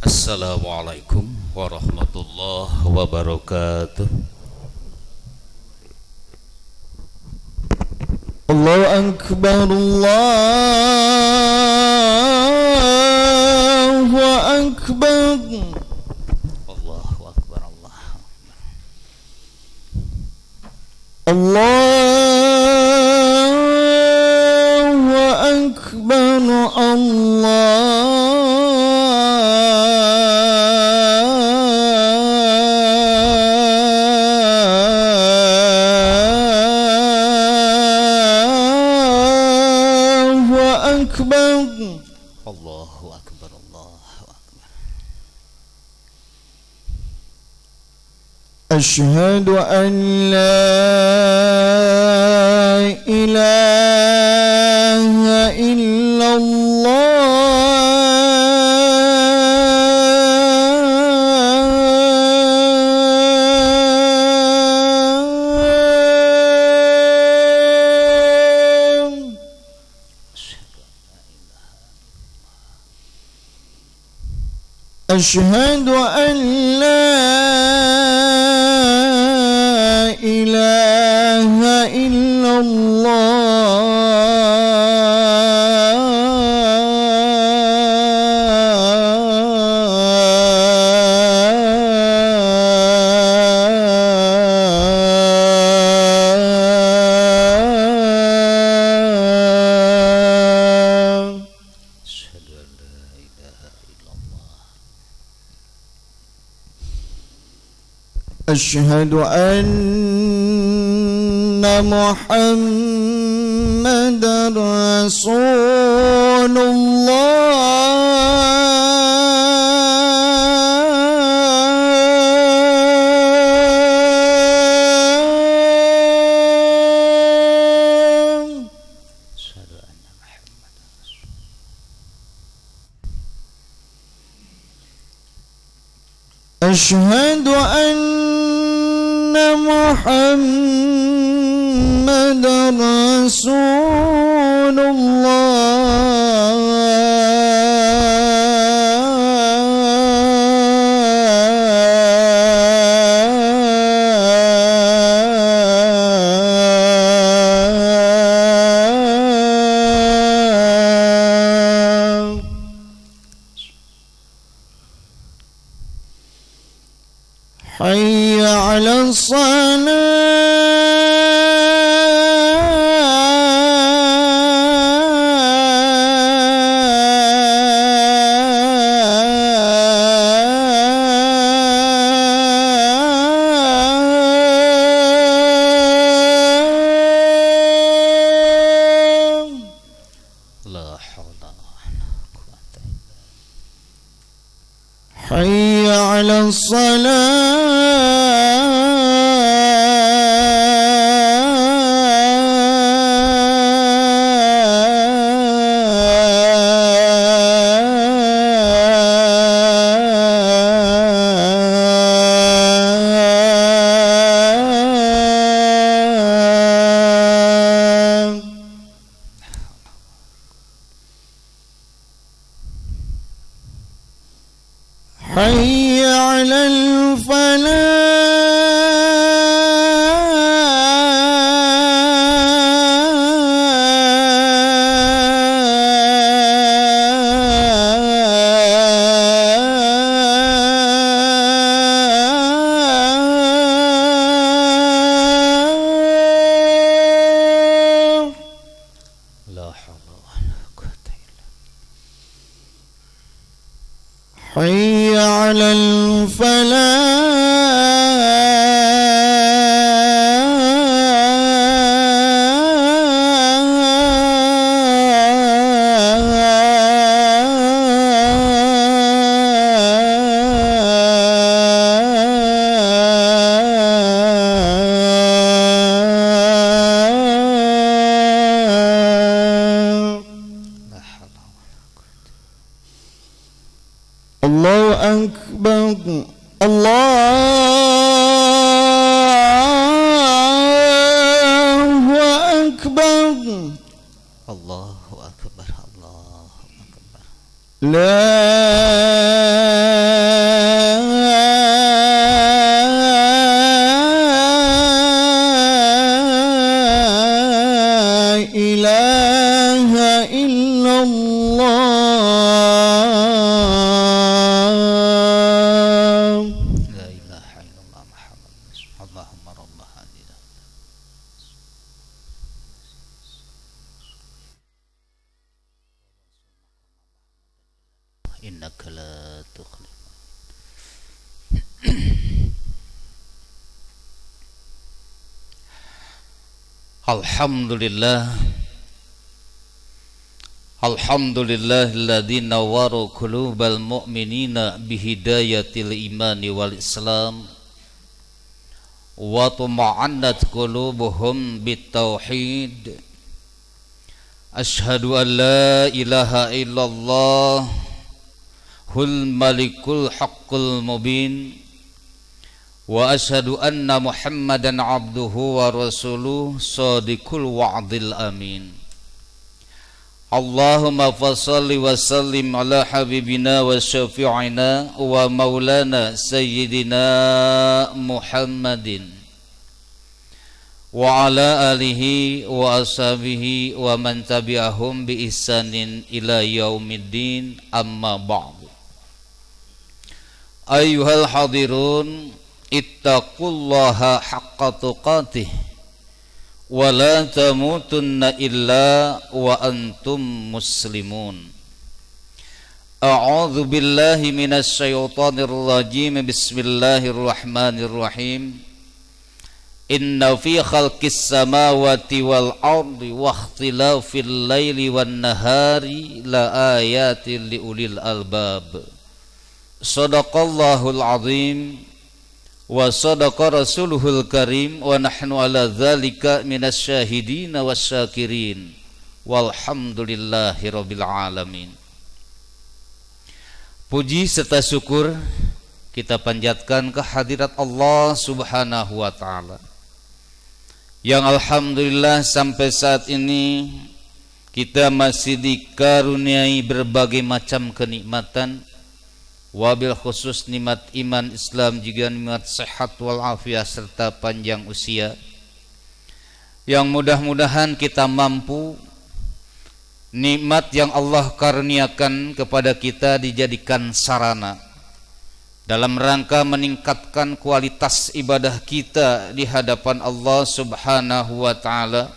Assalamualaikum warahmatullahi wabarakatuh. Allahu Akbar, Allahu Akbar. Allahu Akbar, Allahu Akbar, Allahu Akbar. Allahu Akbar, Allahu Akbar. Asyhadu an la ilaha illallah. Asyhadu an la ilaha illallah. Asyhadu an la ilaha illallah. Asyhadu anna Muhammadar Rasulullah. Asyhadu anna Muhammadar Rasulullah. Asyhadu anna Muhammadar Rasulullah. حي على الصلاة. La haula wala quwwata illa حي على الصلاة. حي على الفلاح. la haula wala quwwata illa حي على الفلاح. la haula wala quwwata. الله أكبر، الله أكبر. Allahu Akbar, Allahu Akbar. لا تخلف. Alhamdulillah, alhamdulillahilladzi nawwara qulubal mu'minina bihidayatil imani wal islam wa tuma'annat qulubuhum bitauhid. Asyhadu an la ilaha illallah hul malikul haqqul mubin wa asyhadu anna Muhammadan abduhu wa rasuluh shadiqul wa'dil amin. Allahumma fassalli wa sallim ala habibina wa syafi'ina wa maulana sayyidina Muhammadin wa ala alihi wa ashabihi wa man tabi'ahum bi ihsanin ila yaumiddin, amma ba'du. Ayyuhal hadirun, ittaqullaha haqqa tuqatih wa la tamutunna illa wa antum muslimun. A'udzu billahi minasy syaithanir rajim. Bismillahirrahmanirrahim. Inna fi khalqis samawati wal ardi wa ikhtilafil laili wan nahari la ayatin liulil albab. Shadaqallahul azim wa sadaqa rasuluhul karim wa nahnu ala dzalika minasyahidin wasyakirin walhamdulillahi rabbil alamin. Puji serta syukur kita panjatkan kehadirat Allah Subhanahu wa taala yang alhamdulillah sampai saat ini kita masih dikaruniai berbagai macam kenikmatan, wabil khusus nikmat iman Islam, juga nikmat sehat walafiat serta panjang usia, yang mudah-mudahan kita mampu nikmat yang Allah karuniakan kepada kita dijadikan sarana dalam rangka meningkatkan kualitas ibadah kita di hadapan Allah Subhanahu wa taala,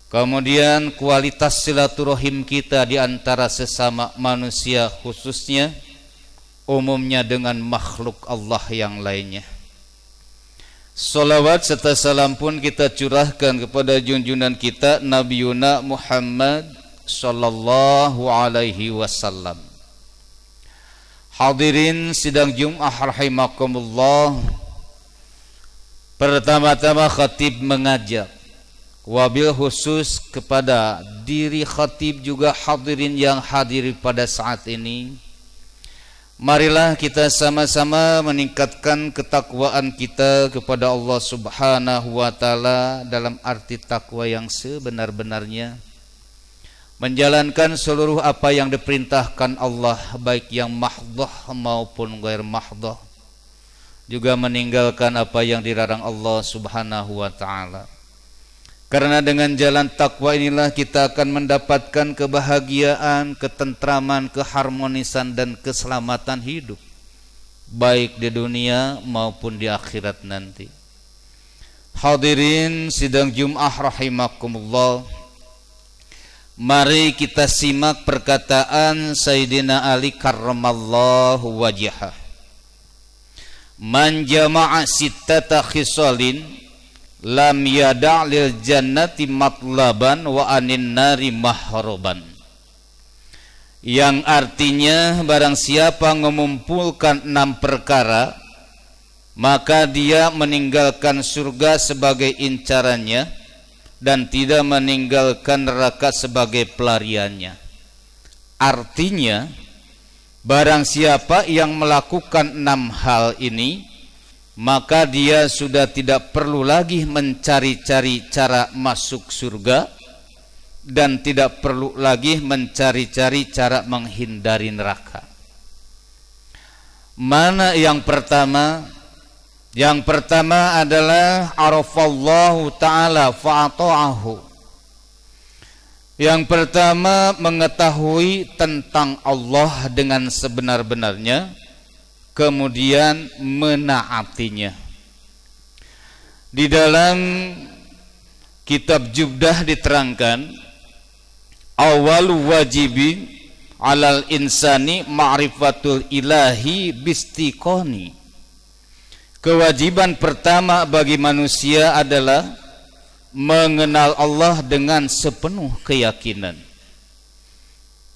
kemudian kualitas silaturahim kita di antara sesama manusia, khususnya umumnya dengan makhluk Allah yang lainnya. Salawat serta salam pun kita curahkan kepada junjungan kita Nabi Muhammad sallallahu alaihi wasallam. Hadirin sidang Jumat rahimakumullah, pertama-tama khatib mengajak, wabil khusus kepada diri khatib juga hadirin yang hadir pada saat ini, marilah kita sama-sama meningkatkan ketakwaan kita kepada Allah Subhanahu wa taala dalam arti takwa yang sebenar-benarnya, menjalankan seluruh apa yang diperintahkan Allah, baik yang mahdhah maupun ghair mahdhah, juga meninggalkan apa yang dilarang Allah Subhanahu wa taala. Karena dengan jalan takwa inilah kita akan mendapatkan kebahagiaan, ketentraman, keharmonisan dan keselamatan hidup, baik di dunia maupun di akhirat nanti. Hadirin sidang Jumat rahimakumullah, mari kita simak perkataan Sayyidina Ali karramallahu wajhah. Man jama'a sittata khisalin lam yada' lil jannati matlaban wa anin nari mahroban. Yang artinya barang siapa mengumpulkan 6 perkara, maka dia meninggalkan surga sebagai incarannya dan tidak meninggalkan neraka sebagai pelariannya. Artinya barang siapa yang melakukan 6 hal ini, maka dia sudah tidak perlu lagi mencari-cari cara masuk surga dan tidak perlu lagi mencari-cari cara menghindari neraka. Mana yang pertama? Yang pertama adalah arafallahu ta'ala fa'ata'ahu. Yang pertama mengetahui tentang Allah dengan sebenar-benarnya, kemudian menaatinya. Di dalam kitab Jubdah diterangkan, awal wajibi alal insani ma'rifatul ilahi bistiqoni. Kewajiban pertama bagi manusia adalah mengenal Allah dengan sepenuh keyakinan.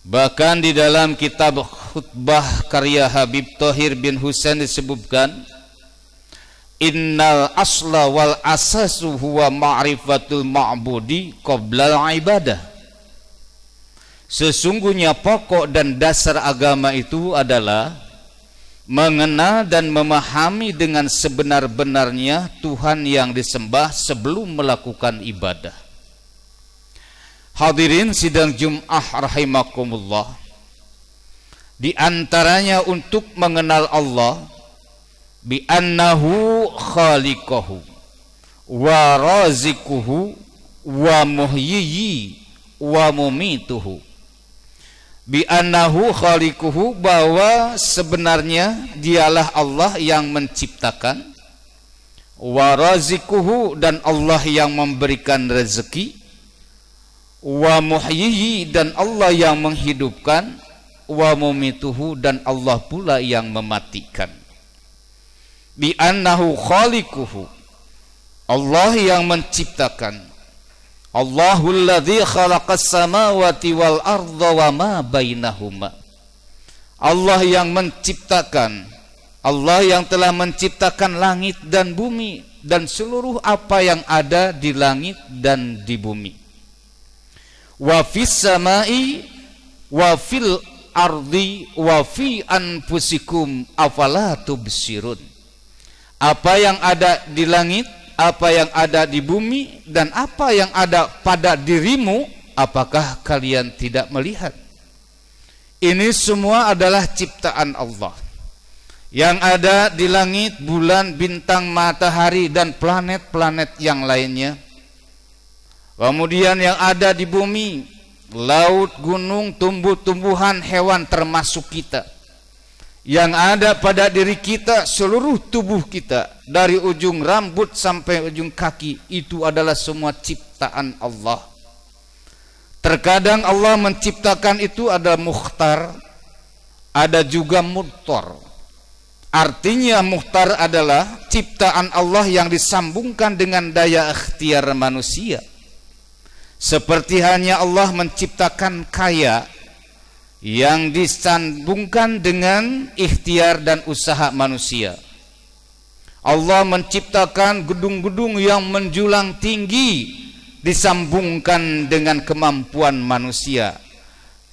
Bahkan di dalam kitab khutbah karya Habib Thohir bin Husain disebutkan, innal asla wal asasu huwa ma'rifatul ma'budi qoblal ibadah. Sesungguhnya pokok dan dasar agama itu adalah mengenal dan memahami dengan sebenar-benarnya Tuhan yang disembah sebelum melakukan ibadah. Hadirin sidang Jum'ah rahimakumullah, di antaranya untuk mengenal Allah bi annahu khaliquhu wa razikuhu wa muhyiyi wa mumituhu. Bi annahu khaliquhu, bahwa sebenarnya dialah Allah yang menciptakan, wa razikuhu, dan Allah yang memberikan rezeki, wa muhyihi, dan Allah yang menghidupkan, wa mumituhu, dan Allah pula yang mematikan. Bi annahu khaliquhu, Allah yang menciptakan, Allahul ladzi khalaqas samawati wal arda wa ma bainahuma. Allah yang menciptakan, Allah yang telah menciptakan langit dan bumi dan seluruh apa yang ada di langit dan di bumi. Wa fis samai wa fil ardi wa fi anfusikum afala tubsirun. Apa yang ada di langit, apa yang ada di bumi, dan apa yang ada pada dirimu, apakah kalian tidak melihat? Ini semua adalah ciptaan Allah. Yang ada di langit, bulan, bintang, matahari, dan planet-planet yang lainnya. Kemudian yang ada di bumi, laut, gunung, tumbuh-tumbuhan, hewan, termasuk kita. Yang ada pada diri kita, seluruh tubuh kita, dari ujung rambut sampai ujung kaki, itu adalah semua ciptaan Allah. Terkadang Allah menciptakan itu ada mukhtar, ada juga mudtar. Artinya mukhtar adalah ciptaan Allah yang disambungkan dengan daya ikhtiar manusia. Seperti hanya Allah menciptakan kaya yang disambungkan dengan ikhtiar dan usaha manusia. Allah menciptakan gedung-gedung yang menjulang tinggi disambungkan dengan kemampuan manusia.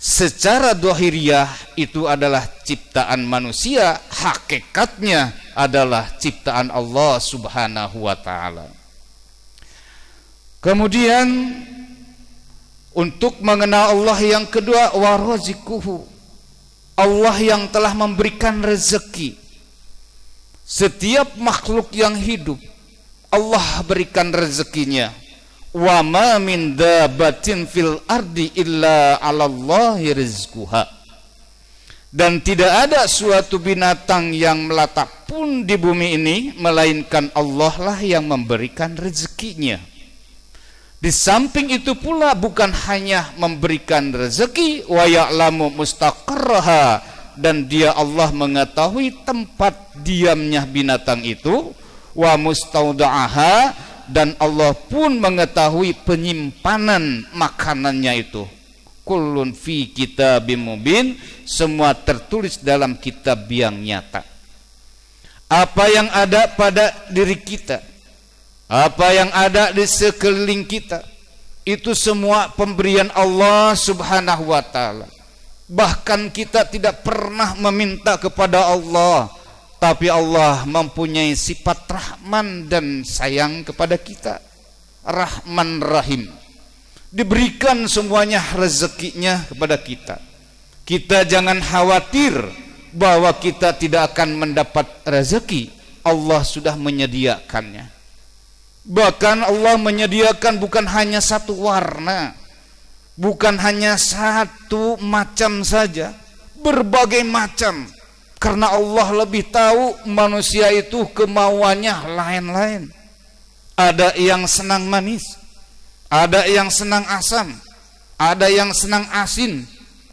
Secara dohiriyah itu adalah ciptaan manusia, hakikatnya adalah ciptaan Allah subhanahu wa ta'ala. Kemudian untuk mengenal Allah yang kedua, warazikuhu, Allah yang telah memberikan rezeki. Setiap makhluk yang hidup Allah berikan rezekinya. Wa ma min dabatin fil ardi illa 'alallahi rizquha. Dan tidak ada suatu binatang yang melata pun di bumi ini melainkan Allah lah yang memberikan rezekinya. Di samping itu pula bukan hanya memberikan rezeki, wa ya'lamu mustaqarraha, dan dia Allah mengetahui tempat diamnya binatang itu, wa mustauda'aha, dan Allah pun mengetahui penyimpanan makanannya itu. Kullun fi kitabim mubin, semua tertulis dalam kitab yang nyata. Apa yang ada pada diri kita, apa yang ada di sekeliling kita, itu semua pemberian Allah subhanahu wa ta'ala. Bahkan kita tidak pernah meminta kepada Allah, tapi Allah mempunyai sifat rahman dan sayang kepada kita. Rahman Rahim. Diberikan semuanya rezekinya kepada kita. Kita jangan khawatir bahwa kita tidak akan mendapat rezeki. Allah sudah menyediakannya. Bahkan Allah menyediakan bukan hanya satu warna, bukan hanya satu macam saja, berbagai macam. Karena Allah lebih tahu manusia itu kemauannya lain-lain. Ada yang senang manis, ada yang senang asam, ada yang senang asin,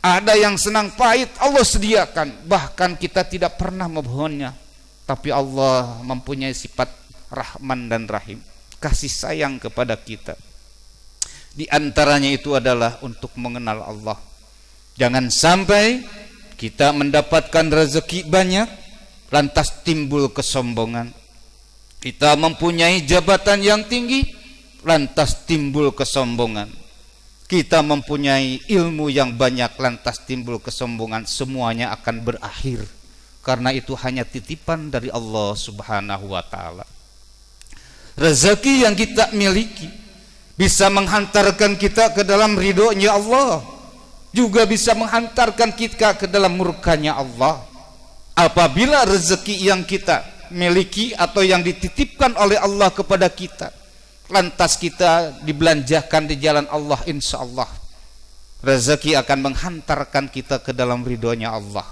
Ada yang senang pahit, Allah sediakan. Bahkan kita tidak pernah memohonnya, tapi Allah mempunyai sifat Rahman dan Rahim, kasih sayang kepada kita. Di antaranya itu adalah untuk mengenal Allah. Jangan sampai kita mendapatkan rezeki banyak lantas timbul kesombongan. Kita mempunyai jabatan yang tinggi lantas timbul kesombongan. Kita mempunyai ilmu yang banyak lantas timbul kesombongan. Semuanya akan berakhir, karena itu hanya titipan dari Allah Subhanahu wa ta'ala. Rezeki yang kita miliki bisa menghantarkan kita ke dalam ridhonya Allah, juga bisa menghantarkan kita ke dalam murkanya Allah. Apabila rezeki yang kita miliki atau yang dititipkan oleh Allah kepada kita lantas kita dibelanjakan di jalan Allah, insya Allah rezeki akan menghantarkan kita ke dalam ridhonya Allah.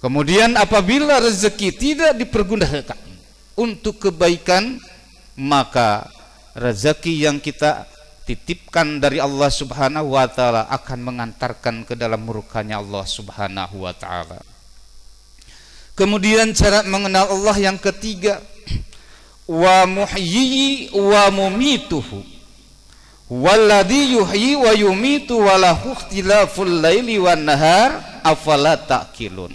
Kemudian apabila rezeki tidak dipergunakan untuk kebaikan, maka rezeki yang kita titipkan dari Allah Subhanahu wa ta'ala akan mengantarkan ke dalam murkanya Allah Subhanahu wa ta'ala. Kemudian cara mengenal Allah yang ketiga, wa muhyi wa mumituhu walladhi yuhyi wa yumitu walahu ikhtilaful laili wan nahar afala ta'qilun.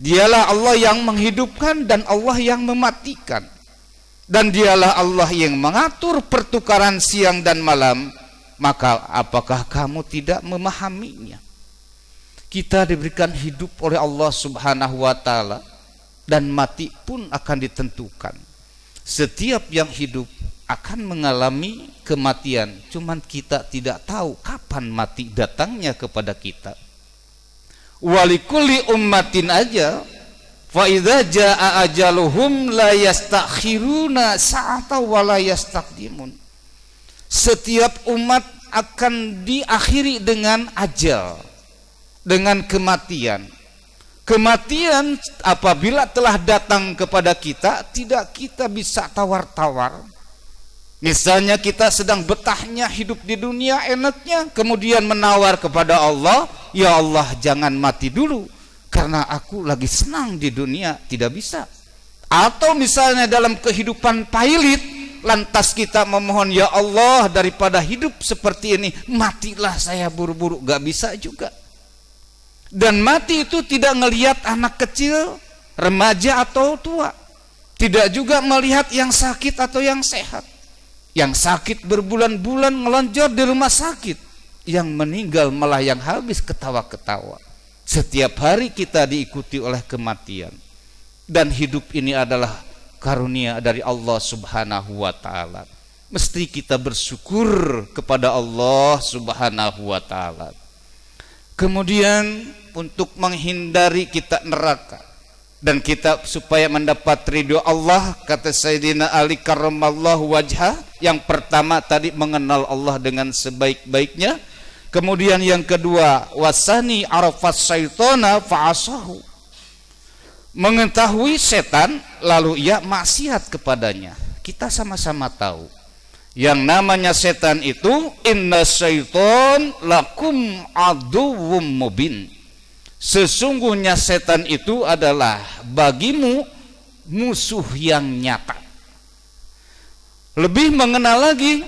Dialah Allah yang menghidupkan dan Allah yang mematikan, dan dialah Allah yang mengatur pertukaran siang dan malam, maka apakah kamu tidak memahaminya? Kita diberikan hidup oleh Allah Subhanahu wa ta'ala, dan mati pun akan ditentukan. Setiap yang hidup akan mengalami kematian, cuman kita tidak tahu kapan mati datangnya kepada kita. Walikulli ummatin aja fa idza jaa ajaluhum la yastakhiruna sa'ata wa la yastaqdimun. Setiap umat akan diakhiri dengan ajal, dengan kematian. Kematian apabila telah datang kepada kita, tidak kita bisa tawar-tawar. Misalnya kita sedang betahnya hidup di dunia enaknya, kemudian menawar kepada Allah, ya Allah jangan mati dulu karena aku lagi senang di dunia, tidak bisa. Atau misalnya dalam kehidupan pailit, lantas kita memohon, ya Allah daripada hidup seperti ini matilah saya buru-buru, gak bisa juga. Dan mati itu tidak melihat anak kecil, remaja atau tua, tidak juga melihat yang sakit atau yang sehat. Yang sakit berbulan-bulan ngelonjor di rumah sakit, yang meninggal malah yang habis ketawa-ketawa. Setiap hari kita diikuti oleh kematian, dan hidup ini adalah karunia dari Allah Subhanahu wa ta'ala. Mesti kita bersyukur kepada Allah Subhanahu wa ta'ala. Kemudian untuk menghindari kita neraka dan kita supaya mendapat ridho Allah, kata Sayyidina Ali karramallahu wajhah, yang pertama tadi mengenal Allah dengan sebaik-baiknya. Kemudian yang kedua, wasani arafas syaitana fa'asahu, mengetahui setan lalu ia maksiat kepadanya. Kita sama-sama tahu yang namanya setan itu, inna syaiton lakum aduwwum mubin. Sesungguhnya setan itu adalah bagimu musuh yang nyata. Lebih mengenal lagi,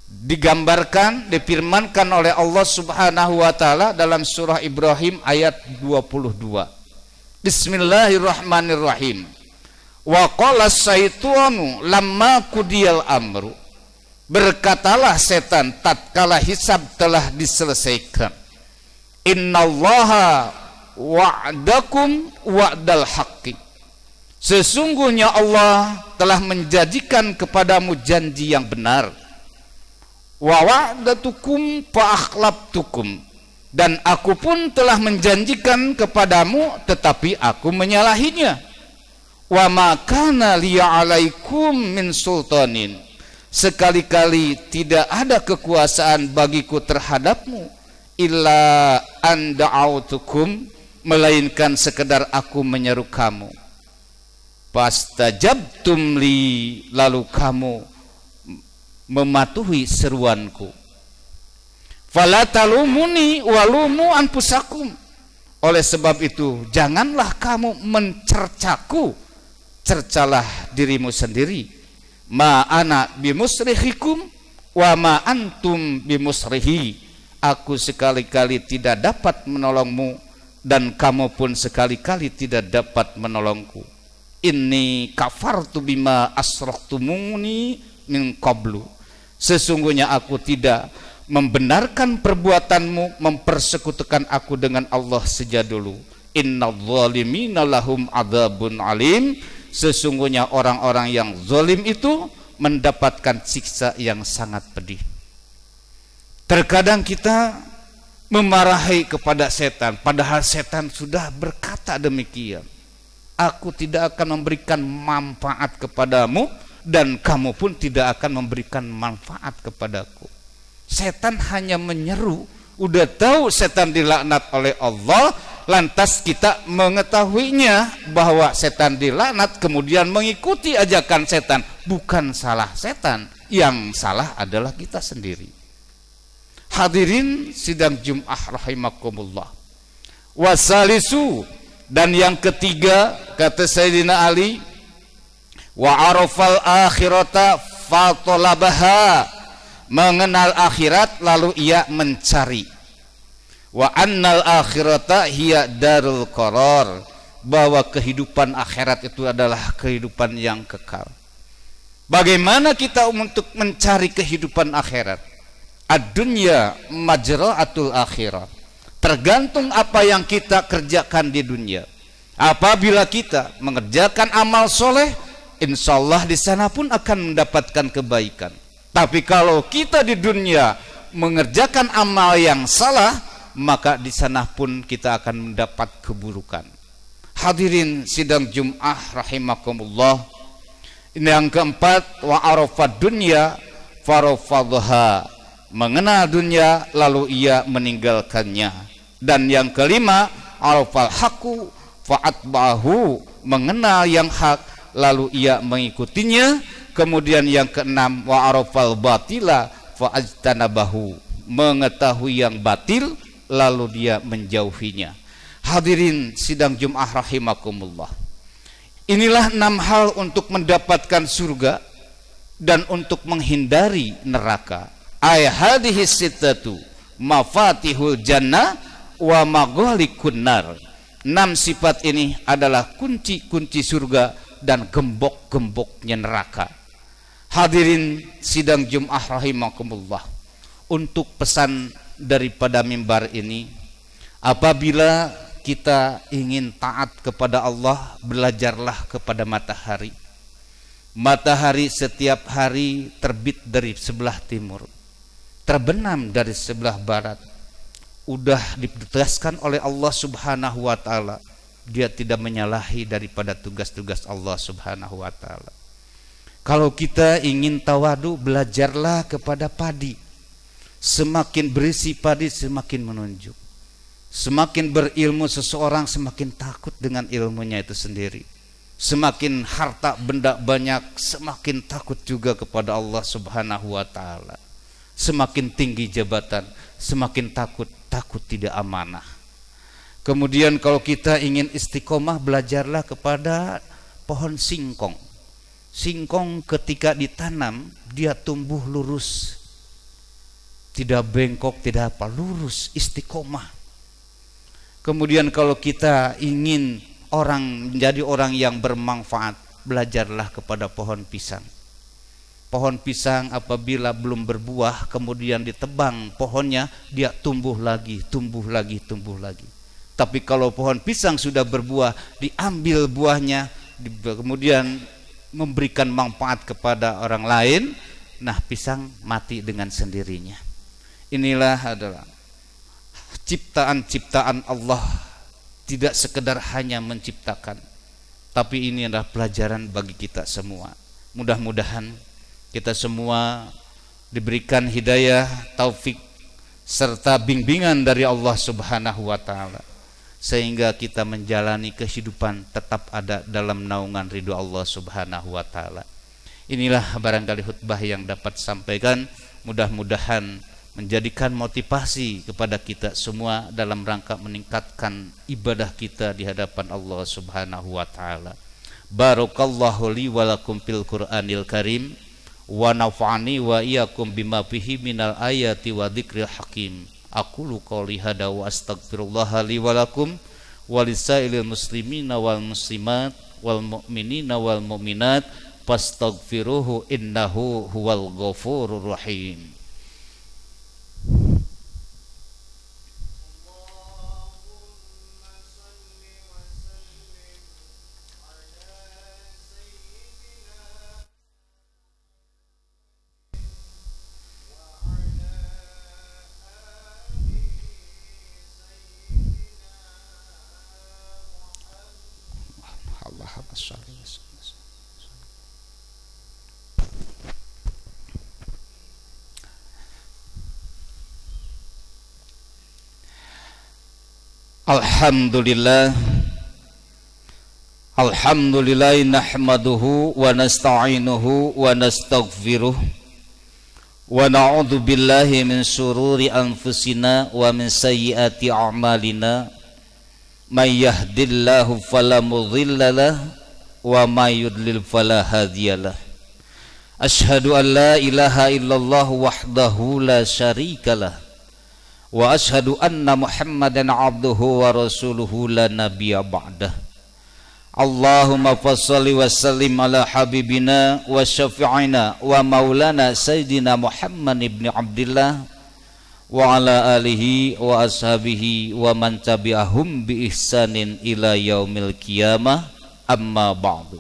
digambarkan, difirmankan oleh Allah Subhanahu wa ta'ala dalam surah Ibrahim ayat 22. Bismillahirrahmanirrahim. Wa qala syaitanu lamma qudiyal amru. Berkatalah setan tatkala hisab telah diselesaikan, innallaha wa'dakum wa'dal haqqi. Sesungguhnya Allah telah menjanjikan kepadamu janji yang benar. Wa wa'datukum fa akhlaftukum, dan aku pun telah menjanjikan kepadamu tetapi aku menyalahinya. Wa ma kana liya 'alaikum min sultanin, sekali-kali tidak ada kekuasaan bagiku terhadapmu, illa an da'autukum, melainkan sekedar aku menyeru kamu. Fastajabtum li, lalu kamu mematuhi seruanku. Fala talumuni walumu anfusakum. Oleh sebab itu janganlah kamu mencercaku, cercalah dirimu sendiri. Ma ana bimusrihikum wa ma antum bimusrihi. Aku sekali-kali tidak dapat menolongmu dan kamu pun sekali-kali tidak dapat menolongku. Inni kafartu bima asraktumuni min qablu. Sesungguhnya aku tidak membenarkan perbuatanmu mempersekutukan aku dengan Allah sejak dulu. Innadz zalimina lahum adzabun alim. Sesungguhnya orang-orang yang zalim itu mendapatkan siksa yang sangat pedih. Terkadang kita memarahi kepada setan, padahal setan sudah berkata demikian. Aku tidak akan memberikan manfaat kepadamu dan kamu pun tidak akan memberikan manfaat kepadaku. Setan hanya menyeru, udah tahu setan dilaknat oleh Allah, lantas kita mengetahuinya bahwa setan dilaknat kemudian mengikuti ajakan setan. Bukan salah setan, yang salah adalah kita sendiri. Hadirin sidang Jum'ah rahimakumullah. Wasalisu, dan yang ketiga kata Sayyidina Ali, wa arafal akhirata fatolabaha, mengenal akhirat lalu ia mencari. Wa annal akhirata hiya darul qarar, bahwa kehidupan akhirat itu adalah kehidupan yang kekal. Bagaimana kita untuk mencari kehidupan akhirat? Ad-dunya majra'atul akhirah. Tergantung apa yang kita kerjakan di dunia. Apabila kita mengerjakan amal soleh, insya Allah di sana pun akan mendapatkan kebaikan. Tapi kalau kita di dunia mengerjakan amal yang salah, maka di sana pun kita akan mendapat keburukan. Hadirin sidang Jum'ah rahimakumullah. Ini yang keempat, wa arafad dunya farafadha, mengenal dunia lalu ia meninggalkannya. Dan yang kelima, arafal haqqu fa'atba'ahu, mengenal yang hak lalu ia mengikutinya. Kemudian yang keenam, wa arafal batila fa'ajtanabahu, mengetahui yang batil lalu dia menjauhinya. Hadirin sidang Jum'ah rahimakumullah. Inilah 6 hal untuk mendapatkan surga dan untuk menghindari neraka. Hadhihi sittatu mafatihul jannah wa maghaliqun nar. 6 sifat ini adalah kunci-kunci surga dan gembok-gemboknya neraka. Hadirin sidang Jum'ah rahimakumullah. Untuk pesan daripada mimbar ini, apabila kita ingin taat kepada Allah, belajarlah kepada matahari. Matahari setiap hari terbit dari sebelah timur, terbenam dari sebelah barat. Udah ditugaskan oleh Allah Subhanahu wa taala. Dia tidak menyalahi daripada tugas-tugas Allah Subhanahu wa taala. Kalau kita ingin tawadu, belajarlah kepada padi. Semakin berisi padi semakin menunjuk. Semakin berilmu seseorang semakin takut dengan ilmunya itu sendiri. Semakin harta benda banyak semakin takut juga kepada Allah Subhanahu wa taala. Semakin tinggi jabatan semakin takut tidak amanah. Kemudian kalau kita ingin istiqomah, belajarlah kepada pohon singkong. Singkong ketika ditanam dia tumbuh lurus, tidak bengkok, tidak apa, lurus, istiqomah. Kemudian kalau kita ingin menjadi orang yang bermanfaat, belajarlah kepada pohon pisang. Pohon pisang apabila belum berbuah kemudian ditebang pohonnya, dia tumbuh lagi. Tapi kalau pohon pisang sudah berbuah, diambil buahnya, kemudian memberikan manfaat kepada orang lain, nah pisang mati dengan sendirinya. Inilah adalah ciptaan-ciptaan Allah, tidak sekedar hanya menciptakan, tapi ini adalah pelajaran bagi kita semua. Mudah-mudahan kita semua diberikan hidayah, taufik, serta bimbingan dari Allah Subhanahu wa ta'ala, sehingga kita menjalani kehidupan tetap ada dalam naungan ridho Allah Subhanahu wa ta'ala. Inilah barangkali khutbah yang dapat sampaikan. Mudah-mudahan menjadikan motivasi kepada kita semua dalam rangka meningkatkan ibadah kita di hadapan Allah Subhanahu wa taala. Barakallahu li wa lakum fil Qur'anil Karim wa nafa'ani wa iyyakum bima fihi minal ayati wa dzikril hakim. Aqulu qouli hada wa astaghfirullah li wa lakum wa lisairil muslimina wal muslimat wal mu'minina wal mu'minat fastaghfiruhu innahu huwal ghafurur rahim. Alhamdulillah nahmaduhu wa nasta'inuhu wa nastaghfiruh wa na'udzu billahi min shururi anfusina wa min sayyiati a'malina may yahdihillahu fala mudhillalah wa may yudlil fala hadiyalah. Asyhadu an la ilaha illallah wahdahu la syarikalah wa ashhadu anna Muhammadan abduhu wa rasuluhu la nabiyya ba'dah. Allahumma fassalli wa sallim ala habibina wa syafi'ina wa maulana sayyidina Muhammad ibn Abdillah wa ala alihi wa ashabihi wa man tabi'ahum bi ihsanin ila yaumil qiyamah, amma ba'du.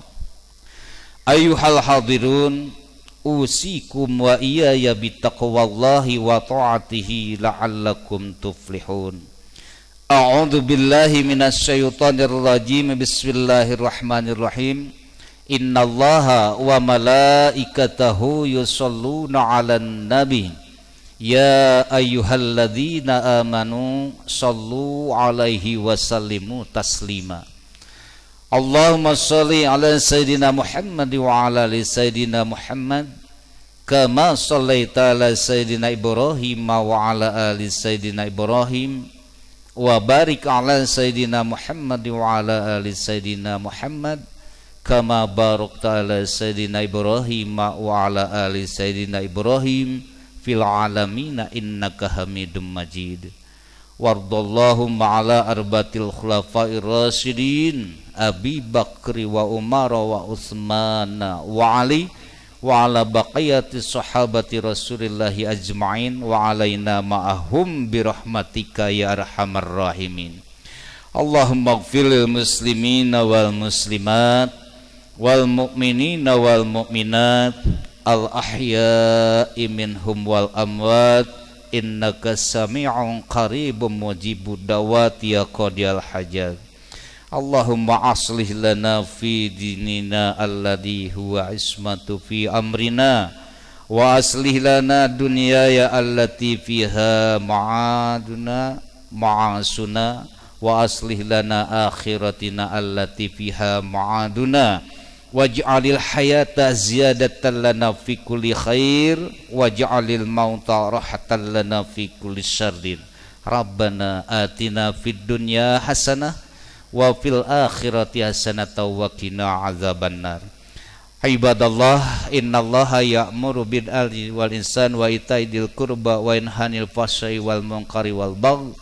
Ayyuhal hadirun, usikum wa iyaya bittaqwallahi wa ta'atihi la'allakum tuflihun. A'udzu billahi minasyaitonir rajim. Bismillahirrahmanirrahim. Innallaha wa malaikatahu yusholluna 'alan nabi. Ya ayyuhalladzina amanu shallu 'alaihi wa sallimu taslima. Allahumma sholli ala sayyidina Muhammad wa ala ali sayyidina Muhammad kama shallaita ala sayyidina Ibrahim wa ala ali sayyidina Ibrahim wa barik ala sayyidina Muhammad wa ala ali sayyidina Muhammad kama barakta ala sayyidina Ibrahim wa ala ali sayyidina Ibrahim fil alamin innaka Hamidum Majid. Wardallahumma ala arbatil khulafa'ir rasyidin Abi Bakri wa Umar wa Utsman wa Ali wa ala baqiyati sahabati Rasulillahi ajma'in wa alaina ma'ahum birahmatika ya arhamar rahimin. Allahumma ighfir lil muslimina wal muslimat wal mu'minina wal mu'minat al ahya'i minhum wal amwat innaka sami'un qaribun mujibud dawati ya qadiyal hajat. Allahumma aslih lana fi dinina alladhi huwa ismatu fi amrina wa aslih lana dunyaya allati fiha ma'asuna wa aslih lana akhiratina allati fiha ma'aduna waj'alil hayata ziyadatan lana fi kulli khair waj'alil mauta rahatan lana fi kulli syarrin. Rabbana atina fid dunya hasanah wa fil akhirati hasanatan wa qina azabannar. Ibadallah, innallaha ya'muru bil adli wal ihsan wa ita'i dzil qurba wa yanhanil fahsya'i wal munkari wal baghi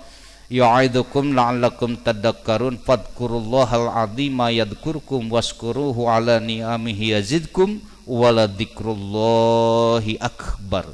ya'idukum la'allakum tadhakkarun. Fadhkurullahal 'azima yadhkurkum washkuruhu 'ala ni'amihi yazidkum wa la dzikrullahi akbar.